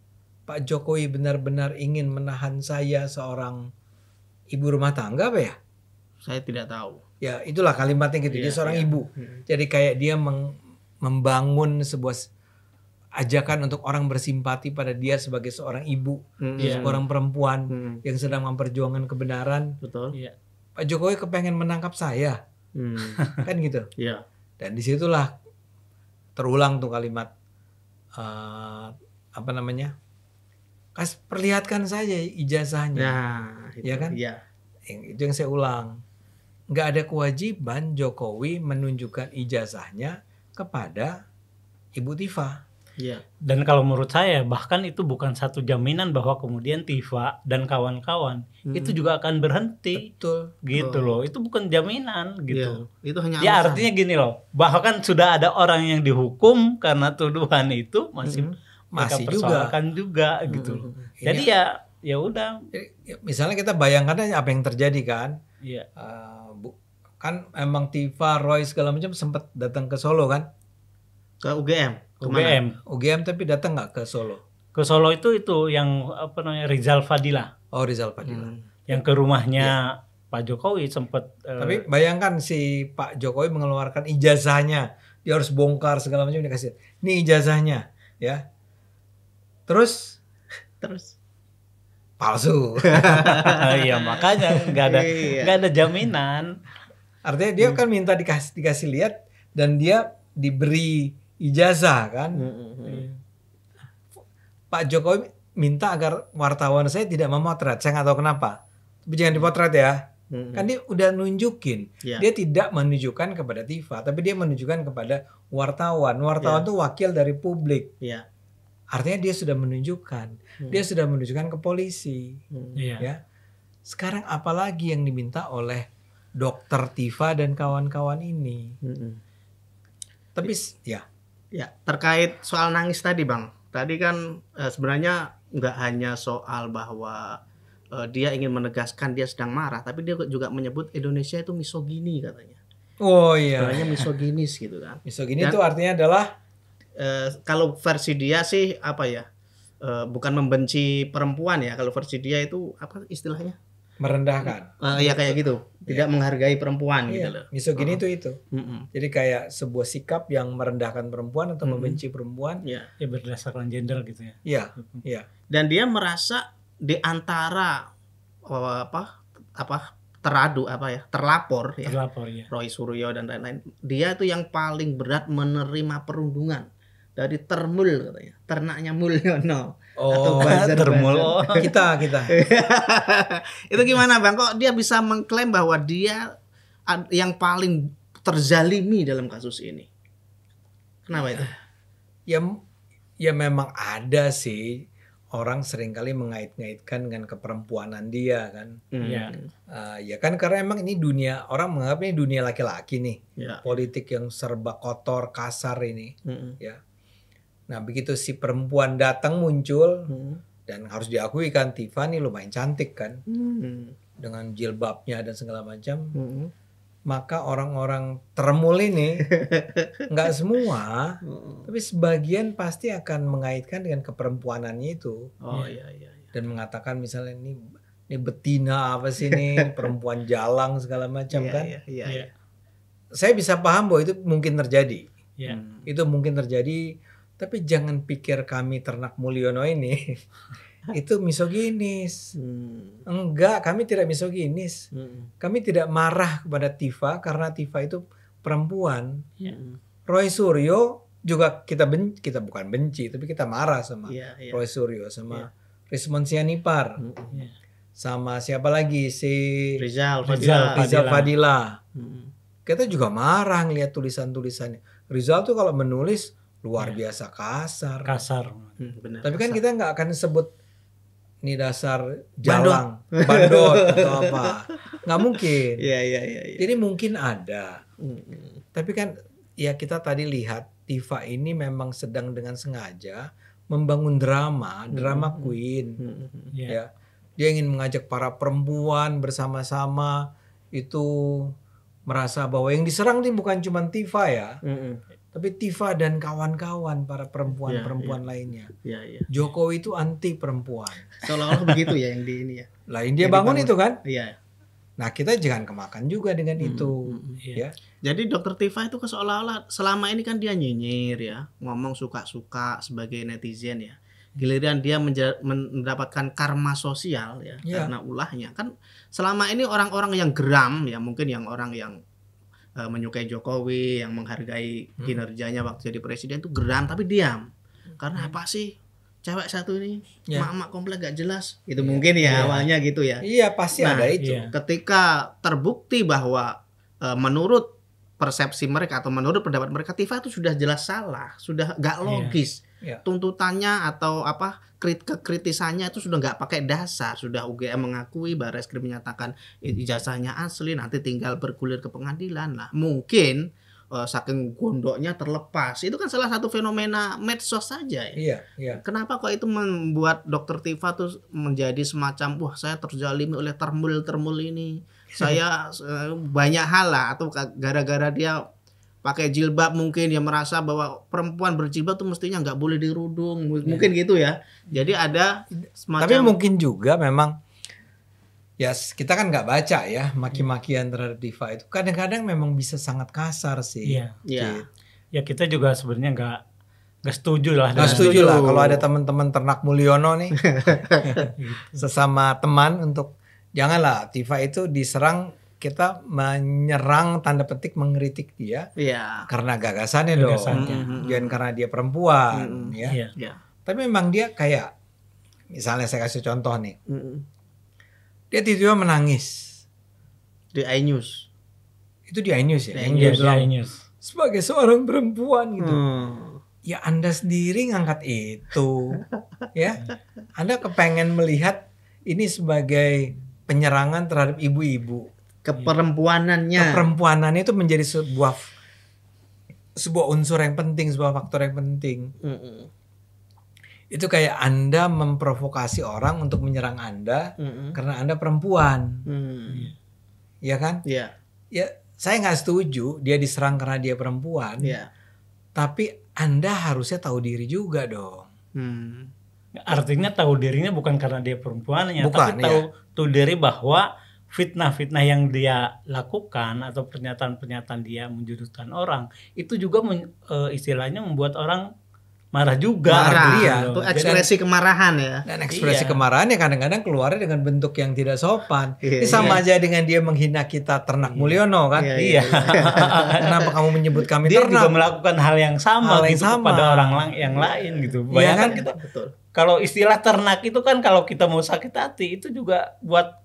Pak Jokowi benar-benar ingin menahan saya seorang ibu rumah tangga apa ya? Saya tidak tahu. Ya itulah kalimatnya gitu, dia seorang ibu. Jadi kayak dia membangun sebuah ajakan untuk orang bersimpati pada dia sebagai seorang ibu, seorang perempuan yang sedang memperjuangkan kebenaran. Betul. Pak Jokowi kepengen menangkap saya, kan gitu. Dan disitulah terulang tuh kalimat apa namanya? Perlihatkan saja ijazahnya, ya kan? Itu yang saya ulang. Nggak ada kewajiban Jokowi menunjukkan ijazahnya kepada Ibu Tifa. Dan kalau menurut saya bahkan itu bukan satu jaminan bahwa kemudian Tifa dan kawan-kawan itu juga akan berhenti. Betul. Gitu loh. Itu bukan jaminan gitu. Itu hanya ya alasan. Artinya gini loh, bahkan sudah ada orang yang dihukum karena tuduhan itu masih persoalkan juga gitu. Jadi ya udah. Misalnya kita bayangkan aja apa yang terjadi kan. Kan emang Tifa, Roy segala macam sempat datang ke Solo kan? Ke UGM. UGM tapi datang nggak ke Solo? Ke Solo itu yang apa namanya, Rizal Fadila. Oh, Rizal Fadila. Yang ke rumahnya Pak Jokowi sempat. Tapi bayangkan si Pak Jokowi mengeluarkan ijazahnya, dia harus bongkar segala macam, dikasih. Ini ijazahnya, ya. Terus palsu. Iya, makanya nggak ada jaminan. Artinya dia kan minta dikasih lihat dan dia diberi ijazah kan. Pak Jokowi minta agar wartawan saya tidak memotret. Saya nggak tahu kenapa. Tapi jangan dipotret ya. Kan dia udah nunjukin. Dia tidak menunjukkan kepada Tifa, tapi dia menunjukkan kepada wartawan. Wartawan itu wakil dari publik. Artinya dia sudah menunjukkan. Dia sudah menunjukkan ke polisi. Ya. Sekarang apalagi yang diminta oleh Dokter Tifa dan kawan-kawan ini. Tapi ya terkait soal nangis tadi Bang. Tadi kan sebenarnya nggak hanya soal bahwa dia ingin menegaskan dia sedang marah, tapi dia juga menyebut Indonesia itu misogini katanya. Oh iya. Sebenarnya misoginis gitu kan. Misogini itu artinya adalah kalau versi dia sih apa ya? Bukan membenci perempuan ya. Kalau versi dia itu apa istilahnya? Merendahkan. Ya kayak gitu. Tidak menghargai perempuan gitu loh. Misogini itu. Jadi kayak sebuah sikap yang merendahkan perempuan atau membenci perempuan. Ya berdasarkan gender gitu ya. Iya, iya. Dan dia merasa di antara terlapor ya. Roy Suryo dan lain-lain. Dia itu yang paling berat menerima perundungan dari Termul katanya. Ternaknya Mulyono. Atau Termul. Kita. Itu gimana Bang? Kok dia bisa mengklaim bahwa dia yang paling terzalimi dalam kasus ini? Kenapa itu? Ya memang ada sih. Orang seringkali mengait-ngaitkan dengan keperempuanan dia kan. Ya kan karena emang ini dunia, orang menganggap ini dunia laki-laki nih. Politik yang serba kotor, kasar ini. Ya. Nah begitu si perempuan datang muncul, dan harus diakui kan Tifa nih lumayan cantik kan. Dengan jilbabnya dan segala macam. Maka orang-orang Termul ini nggak semua, tapi sebagian pasti akan mengaitkan dengan keperempuanannya itu. Iya. Dan mengatakan misalnya ini betina apa sih nih, perempuan jalang segala macam kan. Iya. Saya bisa paham bahwa itu mungkin terjadi. Itu mungkin terjadi, tapi jangan pikir kami Ternak Mulyono ini itu misoginis. Enggak, kami tidak misoginis. Kami tidak marah kepada Tifa karena Tifa itu perempuan. Roy Suryo juga kita bukan benci, tapi kita marah sama Roy Suryo, sama Rismon Sianipar, sama siapa lagi si Rizal Fadila. Kita juga marah ngelihat tulisannya. Rizal tuh kalau menulis luar biasa kasar. Benar, tapi kan kita nggak akan sebut ini dasar jalang, bandot atau apa, nggak mungkin. Iya. Jadi mungkin ada. Tapi kan ya kita tadi lihat Tifa ini memang sedang dengan sengaja membangun drama queen. Ya, dia ingin mengajak para perempuan bersama-sama itu merasa bahwa yang diserang ini bukan cuma Tifa ya. Tapi Tifa dan kawan-kawan para perempuan lainnya. Jokowi itu anti perempuan. Seolah-olah begitu ya yang di ini ya. Lain dia bangun itu kan. Iya. Nah kita jangan kemakan juga dengan itu. Ya. Jadi Dokter Tifa itu seolah-olah selama ini kan dia nyinyir ya, ngomong suka-suka sebagai netizen ya. Giliran dia mendapatkan karma sosial ya karena ulahnya. Kan selama ini orang-orang yang geram ya, mungkin yang orang yang menyukai Jokowi, yang menghargai kinerjanya waktu jadi presiden itu geram tapi diam. Karena apa sih? Cewek satu ini mak-mak komplek gak jelas. Itu mungkin ya awalnya gitu ya. Iya, pasti ada itu. Ketika terbukti bahwa menurut persepsi mereka atau menurut pendapat mereka Tifa itu sudah jelas salah, sudah gak logis. Tuntutannya atau kekritisannya itu sudah nggak pakai dasar, sudah UGM mengakui, Barreskrim menyatakan ijazahnya asli, nanti tinggal bergulir ke pengadilan. Nah mungkin saking gondoknya terlepas, itu kan salah satu fenomena medsos saja ya. Kenapa kok itu membuat Dokter Tifa tuh menjadi semacam wah saya terzalimi oleh termul ini, saya banyak hal lah, atau gara-gara dia pakai jilbab mungkin dia merasa bahwa perempuan berjilbab tuh mestinya nggak boleh dirudung, mungkin gitu ya. Jadi ada semacam. Tapi mungkin juga memang ya kita kan nggak baca ya maki-makian terhadap Tifa itu kadang-kadang memang bisa sangat kasar sih. Ya kita juga sebenarnya nggak setuju lah. Nggak setuju lah kalau ada teman-teman Ternak Mulyono nih sesama teman untuk janganlah Tifa itu diserang. Kita menyerang tanda petik mengkritik dia karena gagasannya dong, jangan karena dia perempuan ya. Tapi memang dia kayak misalnya saya kasih contoh nih, dia tiba-tiba menangis di iNews. Itu di iNews ya, yang dia bilang sebagai seorang perempuan gitu. Ya Anda sendiri ngangkat itu, ya Anda kepengen melihat ini sebagai penyerangan terhadap ibu-ibu. Keperempuanannya itu menjadi sebuah unsur yang penting, sebuah faktor yang penting. Itu kayak Anda memprovokasi orang untuk menyerang Anda karena Anda perempuan. Ya kan? Iya. Ya, saya nggak setuju dia diserang karena dia perempuan. Iya. Tapi Anda harusnya tahu diri juga dong. Artinya tahu dirinya bukan karena dia perempuannya, bukan, tapi tahu diri bahwa fitnah-fitnah yang dia lakukan atau pernyataan-pernyataan dia menjudutkan orang itu juga istilahnya membuat orang marah juga. Marah, itu ekspresi kemarahan ya. Dan ekspresi kemarahan ya kadang-kadang keluarnya dengan bentuk yang tidak sopan. Ini sama aja dengan dia menghina kita Ternak Mulyono kan. Iya. Kenapa kamu menyebut kami dia ternak? juga melakukan hal yang sama kepada orang yang lain gitu. Bayangkan kita kalau istilah ternak itu kan kalau kita mau sakit hati itu juga buat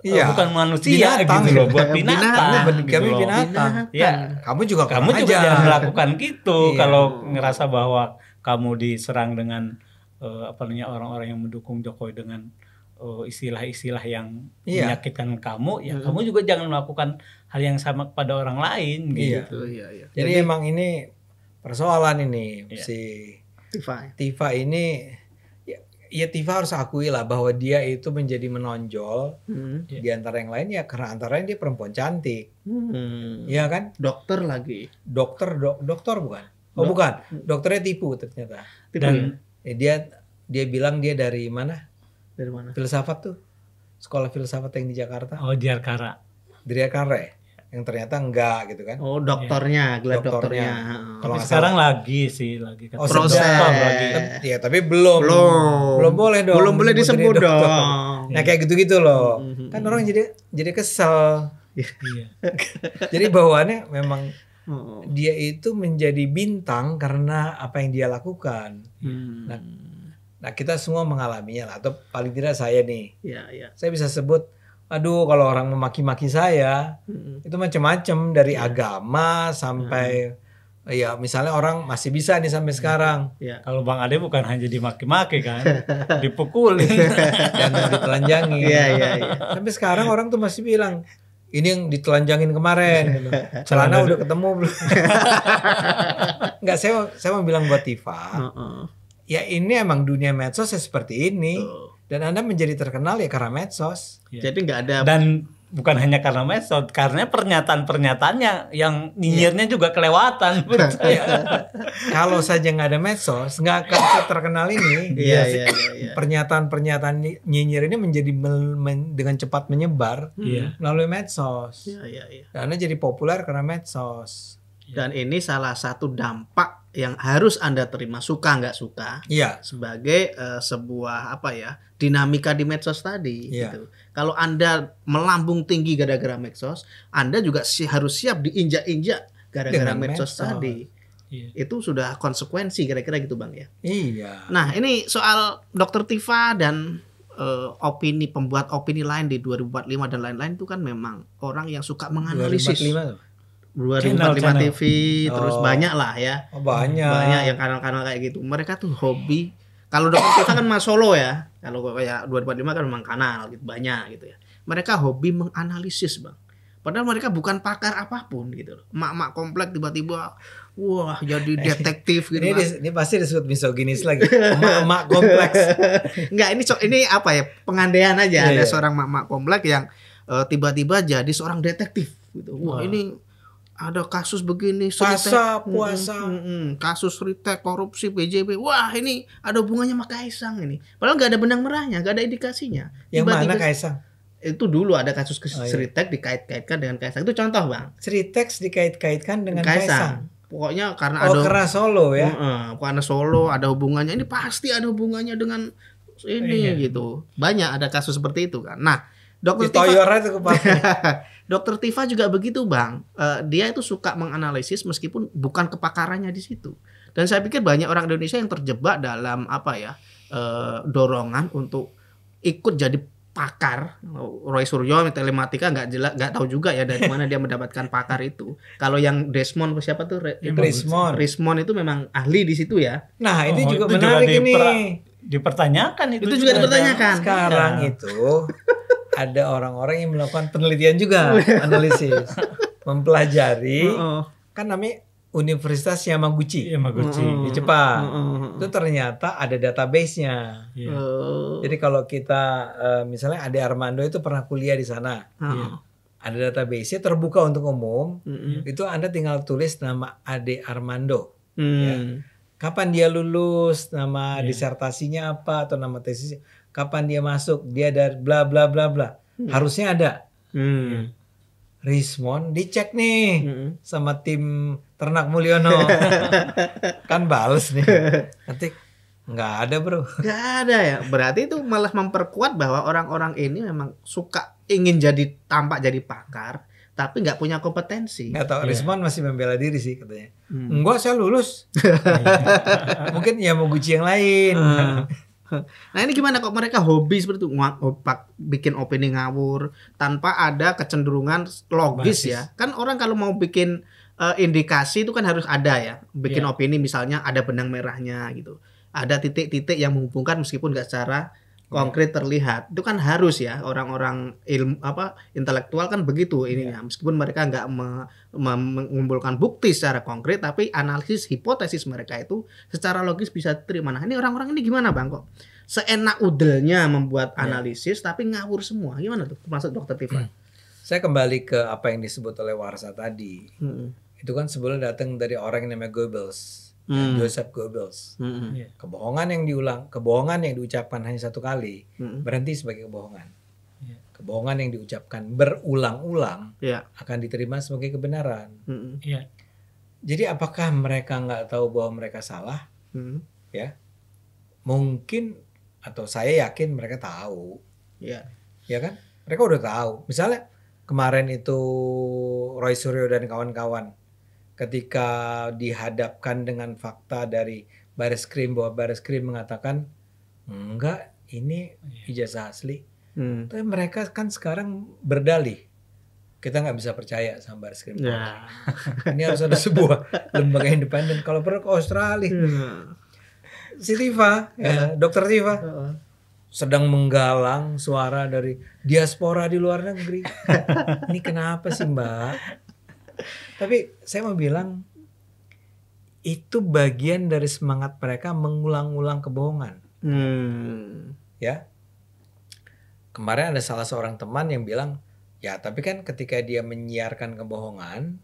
bukan manusia binatang, gitu loh, buat binatang. Kami binatang. Ya, kamu juga jangan melakukan gitu. Kalau ngerasa bahwa kamu diserang dengan orang-orang yang mendukung Jokowi dengan istilah-istilah yang menyakitkan kamu, ya kamu juga jangan melakukan hal yang sama kepada orang lain gitu. Iya. Jadi emang ini persoalan ini si Tifa ini. Ya Tifa harus akui lah bahwa dia itu menjadi menonjol di antara yang lain ya karena antara lain dia perempuan cantik, ya kan? Dokter lagi. Dokter bukan? Oh bukan, dokternya tipu ternyata. Dan dia bilang dia dari mana? Dari mana? Filsafat tuh, sekolah filsafat yang di Jakarta. Oh Jakarta. Dari Jakarta. Yang ternyata enggak gitu kan? Oh dokternya, gelar dokternya. Kalau sekarang lagi lagi kan. Proses lagi. Ya tapi belum boleh dong. Belum boleh disebut dong. Nah kayak gitu-gitu loh. Kan orang jadi kesel. Jadi bawaannya memang dia itu menjadi bintang karena apa yang dia lakukan. Nah kita semua mengalaminya lah. Atau paling tidak saya nih. Saya bisa sebut. Aduh, kalau orang memaki-maki saya, itu macam-macam dari agama sampai ya misalnya orang masih bisa nih sampai sekarang. Kalau Bang Ade bukan hanya dimaki-maki kan, dipukulin dan ditelanjangin. Iya. Sampai sekarang orang tuh masih bilang, ini yang ditelanjangin kemarin, celana udah ketemu belum? Enggak, saya mau bilang buat Tifa, ya ini emang dunia medsos seperti ini. Dan Anda menjadi terkenal ya karena medsos. Jadi nggak ada. Dan bukan hanya karena medsos, karena pernyataan-pernyataannya yang nyinyirnya juga kelewatan. Kalau saja nggak ada medsos, nggak akan terkenal ini. Pernyataan-pernyataan nyinyir ini menjadi dengan cepat menyebar melalui medsos. Dan Anda jadi populer karena medsos. Dan ini salah satu dampak yang harus Anda terima, suka nggak suka, sebagai sebuah dinamika di medsos tadi. Gitu. Kalau Anda melambung tinggi gara-gara medsos, Anda juga harus siap diinjak-injak gara-gara medsos tadi. Itu sudah konsekuensi kira-kira gitu Bang ya. Iya. Nah ini soal Dr. Tifa dan pembuat opini lain di 2045 dan lain-lain itu kan memang orang yang suka menganalisis. 2045 TV terus banyak lah ya. Banyak yang kanal-kanal kayak gitu. Mereka tuh hobi. Kalau Dr. Tifa kan Mas Solo ya. Kalau kayak 2045 kan memang kanal gitu banyak gitu ya. Mereka hobi menganalisis Bang. Padahal mereka bukan pakar apapun gitu loh. Mak-mak komplek tiba-tiba wah jadi detektif gitu. Ini pasti disebut misoginis lagi. Mak-mak kompleks. Enggak, ini pengandaian aja. Ada seorang mak-mak komplek yang tiba-tiba jadi seorang detektif gitu. Wah, ini ada kasus begini, puasa, kasus ritek, korupsi, PJB. Wah ini ada hubungannya sama Kaisang ini. Padahal nggak ada benang merahnya, nggak ada indikasinya. Yang mana Kaisang? Itu dulu ada kasus Sritek dikait-kaitkan dengan Kaisang. Itu contoh Bang. Sritek dikait-kaitkan dengan Kaisang. Pokoknya karena karena Solo ya. Karena Solo ada hubungannya. Ini pasti ada hubungannya dengan ini gitu. Banyak ada kasus seperti itu kan. Nah, Dokter Tifa juga begitu Bang. Dia itu suka menganalisis meskipun bukan kepakarannya di situ. Dan saya pikir banyak orang Indonesia yang terjebak dalam dorongan untuk ikut jadi pakar. Roy Suryo telematika nggak tahu juga ya dari mana dia mendapatkan pakar itu. Kalau yang Desmond siapa tuh? Rismond itu memang ahli di situ ya. Nah ini juga menarik ini. Dipertanyakan itu juga dipertanyakan. Sekarang itu ada orang-orang yang melakukan penelitian juga, analisis, mempelajari, kan namanya Universitas Yamaguchi di Jepang. Itu ternyata ada database-nya. Jadi kalau kita misalnya Ade Armando itu pernah kuliah di sana. Ada database-nya terbuka untuk umum. Itu Anda tinggal tulis nama Ade Armando. Ya. Kapan dia lulus, nama disertasinya apa atau nama tesisnya, kapan dia masuk, dia dari bla bla bla bla. Harusnya ada. Rismon dicek nih sama tim Ternak Mulyono. Kan bales nih. Nanti nggak ada bro. Nggak ada ya. Berarti itu malah memperkuat bahwa orang-orang ini memang suka ingin tampak jadi pakar, tapi nggak punya kompetensi. Nggak tahu. Rismon masih membela diri sih katanya. Enggak, saya lulus. Mungkin ya mau Gucci yang lain. Nah ini gimana kok mereka hobi seperti itu, bikin opini ngawur tanpa ada kecenderungan logis ya. Kan orang kalau mau bikin indikasi itu kan harus ada ya. Bikin opini misalnya ada benang merahnya gitu. Ada titik-titik yang menghubungkan meskipun nggak secara konkret terlihat. Itu kan harus ya, orang-orang intelektual kan begitu ininya. Meskipun mereka nggak mengumpulkan bukti secara konkret, tapi analisis hipotesis mereka itu secara logis bisa diterima. Nah, ini orang-orang ini gimana Bang kok? Seenak udelnya membuat analisis tapi ngawur semua. Gimana tuh? Maksud Dr. Tifa? Saya kembali ke apa yang disebut oleh Warsa tadi. Itu kan sebelumnya datang dari orang yang namanya Goebbels. Joseph Goebbels. Kebohongan yang diucapkan hanya satu kali berhenti sebagai kebohongan. Kebohongan yang diucapkan berulang-ulang akan diterima sebagai kebenaran. Jadi apakah mereka nggak tahu bahwa mereka salah? Ya, mungkin, atau saya yakin mereka tahu. Ya kan? Mereka udah tahu. Misalnya kemarin itu Roy Suryo dan kawan-kawan, ketika dihadapkan dengan fakta dari Bareskrim bahwa Bareskrim mengatakan enggak, ini ijazah asli. Tapi mereka kan sekarang berdalih kita nggak bisa percaya sama Bareskrim. Ini harus ada sebuah lembaga independen. Kalau perlu ke Australia. Si Tifa, Dokter Tifa sedang menggalang suara dari diaspora di luar negeri. Ini kenapa sih Mbak? Tapi saya mau bilang itu bagian dari semangat mereka mengulang-ulang kebohongan. Ya, kemarin ada salah seorang teman yang bilang, ya tapi kan ketika dia menyiarkan kebohongan,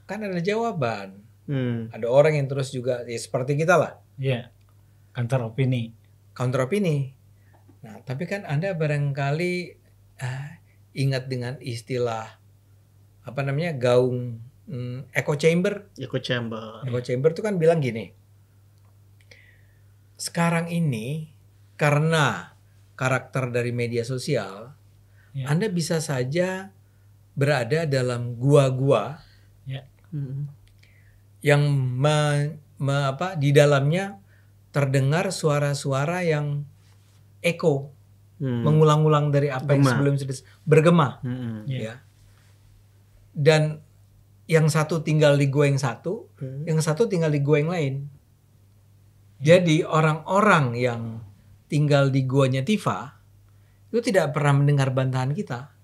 kan ada jawaban. Ada orang yang terus juga ya seperti kita lah. Counter opini. Nah, tapi kan Anda barangkali ingat dengan istilah apa namanya, gaung echo chamber. Echo chamber itu kan bilang gini. Sekarang ini karena karakter dari media sosial, Anda bisa saja berada dalam gua-gua yang di dalamnya terdengar suara-suara yang echo, mengulang-ulang dari apa yang sebelumnya sudah bergema. Ya. Dan yang satu tinggal di gua yang satu, yang satu tinggal di gua yang lain. Jadi orang-orang yang tinggal di guanya Tifa itu tidak pernah mendengar bantahan kita.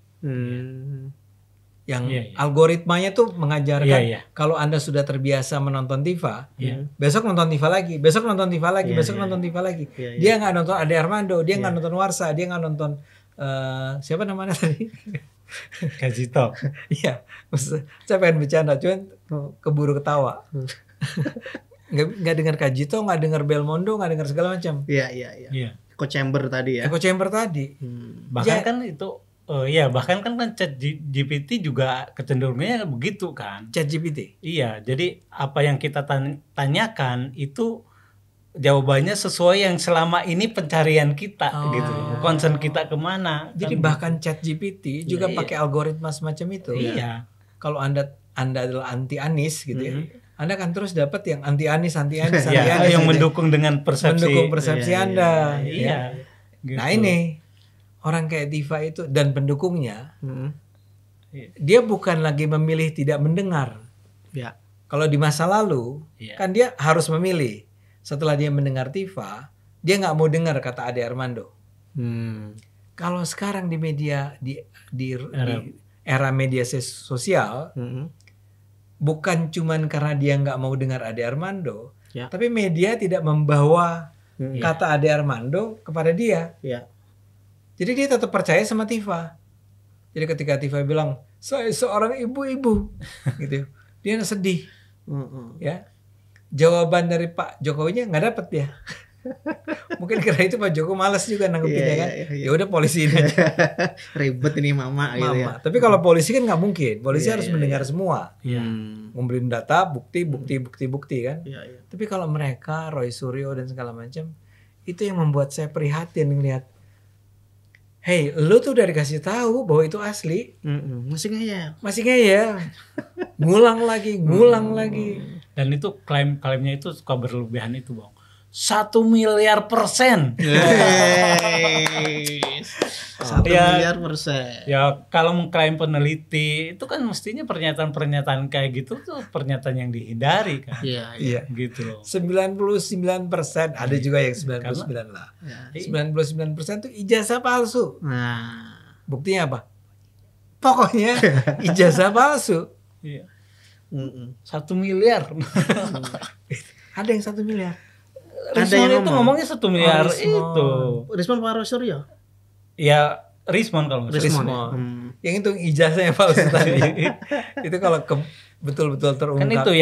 Yang algoritmanya tuh mengajarkan kalau Anda sudah terbiasa menonton Tifa, besok nonton Tifa lagi, besok nonton Tifa lagi, besok nonton Tifa lagi. Dia nggak nonton Ade Armando, dia nggak nonton Warsa, dia nggak nonton siapa namanya tadi? Kajito. Iya, saya pengen bercanda, cuman keburu ketawa. Nggak dengar Kajito, nggak dengar Belmondo, nggak dengar segala macam. Iya. Echo chamber tadi ya. Echo chamber tadi. Bahkan kan itu, bahkan kan Chat GPT juga kecenderungannya begitu kan. Chat GPT. Iya, jadi apa yang kita tanyakan itu jawabannya sesuai yang selama ini pencarian kita gitu, concern kita kemana. Jadi kan bahkan ChatGPT juga pakai algoritma semacam itu. Iya. Kalau anda adalah anti Anies gitu ya, Anda kan terus dapat yang anti Anies yang gitu mendukung dengan persepsi Anda. Iya. Gitu. Nah ini orang kayak Tifa itu dan pendukungnya, dia bukan lagi memilih tidak mendengar. Kalau di masa lalu kan dia harus memilih. Setelah dia mendengar Tifa, dia nggak mau dengar kata Ade Armando. Kalau sekarang di media di era media sosial, bukan cuman karena dia nggak mau dengar Ade Armando, tapi media tidak membawa kata Ade Armando kepada dia. Jadi dia tetap percaya sama Tifa. Jadi ketika Tifa bilang saya seorang ibu-ibu, gitu, dia sedih. Ya, jawaban dari Pak Jokowinya nggak dapet dia. Mungkin karena itu Pak Jokowi malas juga nanggepinnya kan. Ya udah polisi ini ribet ini mama gitu ya. Tapi kalau polisi kan nggak mungkin. Polisi harus mendengar semua. Ngumpulin data, bukti kan. Tapi kalau mereka Roy Suryo dan segala macam, itu yang membuat saya prihatin ngelihat. Hey, lu tuh udah dikasih tahu bahwa itu asli. Masih ngeyel. Ngulang lagi. Dan itu klaimnya itu suka berlebihan itu, Bang. 1 miliar %. 1 miliar %. Ya kalau mengklaim peneliti itu kan mestinya pernyataan kayak gitu tuh pernyataan yang dihindari kan. Iya. Gitu loh. 99%, ada juga yang 99 lah. 99% tuh ijazah palsu. Nah, buktinya apa? Pokoknya ijazah palsu. Iya. 1 miliar. Ada yang 1 miliar. Rismon itu ngomongnya 1 miliar itu. Rismon Pak Suryo? Ya Rismon kalau nggak Rismon. Yang itu ijazahnya palsu tadi. Itu kalau betul-betul terungkap. Kan itu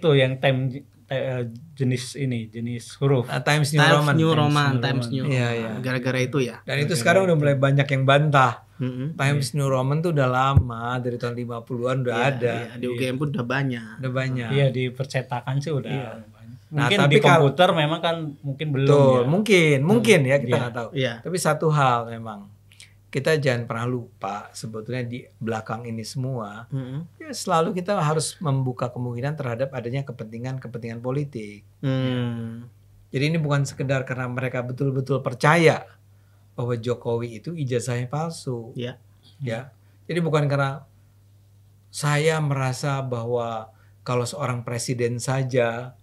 yang jenis huruf. Times New Roman. Iya. Gara-gara itu ya. Dan itu sekarang udah mulai banyak yang bantah. Times New Roman tuh udah lama, dari tahun 50-an udah ada. Di UGM pun udah banyak. Iya, di percetakan sih udah banyak. Nah, mungkin tapi di komputer memang kan mungkin belum. Betul, ya. mungkin ya kita nggak tahu. Iya. Tapi satu hal memang kita jangan pernah lupa sebetulnya di belakang ini semua ya selalu kita harus membuka kemungkinan terhadap adanya kepentingan politik. Jadi ini bukan sekedar karena mereka betul-betul percaya bahwa Jokowi itu ijazahnya palsu. Ya. Jadi bukan karena saya merasa bahwa kalau seorang presiden saja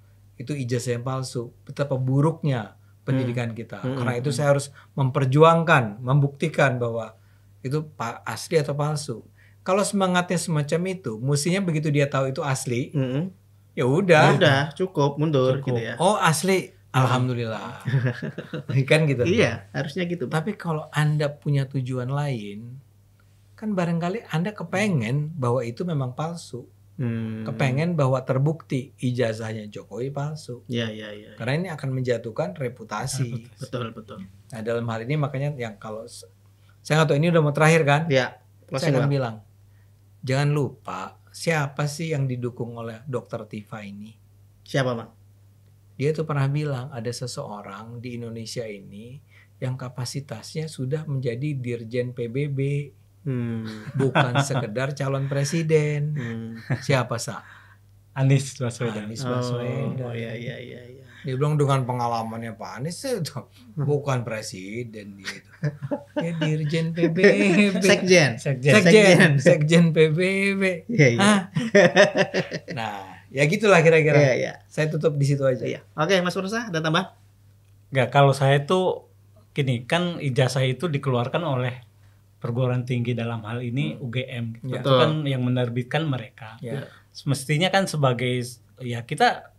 itu ijazah yang palsu, betapa buruknya pendidikan kita. Karena itu saya harus memperjuangkan, membuktikan bahwa itu asli atau palsu. Kalau semangatnya semacam itu, mestinya begitu dia tahu itu asli, ya udah, cukup mundur gitu ya. Oh asli, alhamdulillah, kan gitu. Iya, harusnya gitu. Tapi kalau Anda punya tujuan lain, kan barangkali Anda kepengen bahwa itu memang palsu. Kepengen bahwa terbukti ijazahnya Jokowi palsu. Iya. Karena ini akan menjatuhkan reputasi. Betul. Nah dalam hal ini makanya yang kalau saya nggak tahu ini udah mau terakhir kan? Iya. Saya akan bilang jangan lupa siapa sih yang didukung oleh Dr. Tifa ini? Siapa, Bang? Dia tuh pernah bilang ada seseorang di Indonesia ini yang kapasitasnya sudah menjadi Dirjen PBB. Bukan sekedar calon presiden. Siapa sah? Anies Baswedan. Oh iya. Dia bilang dengan pengalamannya Pak Anies itu bukan presiden dia itu. Ya Dirjen PBB. Sekjen PBB. Iya. Nah, ya gitulah kira-kira. Iya. Saya tutup di situ aja. Iya. Oke, Mas Pursa, ada tambah? Enggak, kalau saya tuh gini, kan ijazah itu dikeluarkan oleh perguruan tinggi dalam hal ini UGM gitu. Itu kan yang menerbitkan mereka. Semestinya kan sebagai ya kita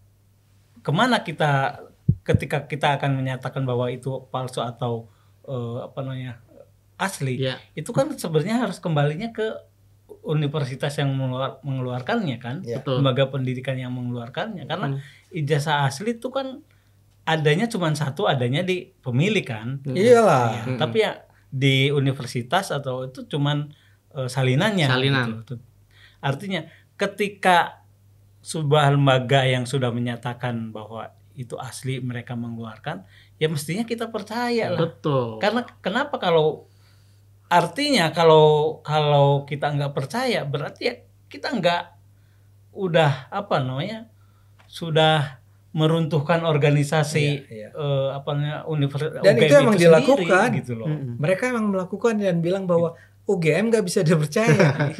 kemana kita ketika kita akan menyatakan bahwa itu palsu atau asli, itu kan sebenarnya harus kembalinya ke universitas yang mengeluarkannya kan, lembaga pendidikan yang mengeluarkannya, karena ijazah asli itu kan adanya cuma satu, adanya di pemilik kan. Iyalah. Tapi ya di universitas atau itu cuman salinannya. Gitu. Artinya ketika sebuah lembaga yang sudah menyatakan bahwa itu asli mereka mengeluarkan, ya mestinya kita percaya lah. Betul. Karena kenapa kalau artinya kalau kita nggak percaya berarti ya kita nggak sudah meruntuhkan organisasi universitas. Dan itu emang dilakukan sendiri, gitu loh. Mereka emang melakukan dan bilang bahwa UGM nggak bisa dipercaya.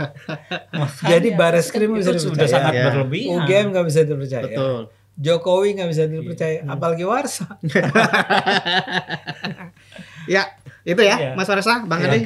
Jadi Bareskrim bisa dipercaya. Sudah sangat berlebihan. UGM nggak bisa dipercaya. Betul. Jokowi nggak bisa dipercaya, apalagi Warsa. Ya, itu ya, Mas Faresa, Bang Adi.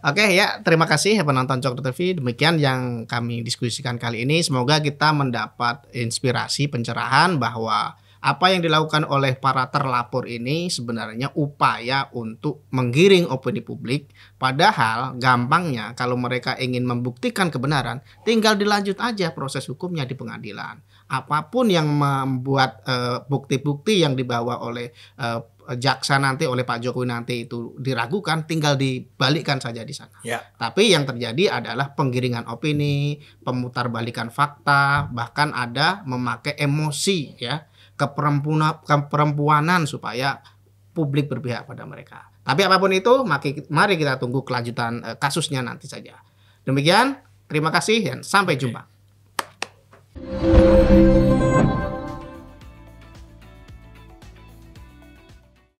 Oke, ya, terima kasih ya penonton Cokro TV. Demikian yang kami diskusikan kali ini. Semoga kita mendapat inspirasi, pencerahan bahwa apa yang dilakukan oleh para terlapor ini sebenarnya upaya untuk menggiring opini publik. Padahal gampangnya kalau mereka ingin membuktikan kebenaran, tinggal dilanjut aja proses hukumnya di pengadilan. Apapun yang membuat bukti-bukti yang dibawa oleh jaksa nanti, oleh Pak Jokowi nanti itu diragukan, tinggal dibalikkan saja di sana. Tapi yang terjadi adalah penggiringan opini, pemutarbalikan fakta, bahkan ada memakai emosi ya, keperempuanan supaya publik berpihak pada mereka. Tapi apapun itu, mari kita tunggu kelanjutan kasusnya nanti saja. Demikian, terima kasih dan sampai jumpa.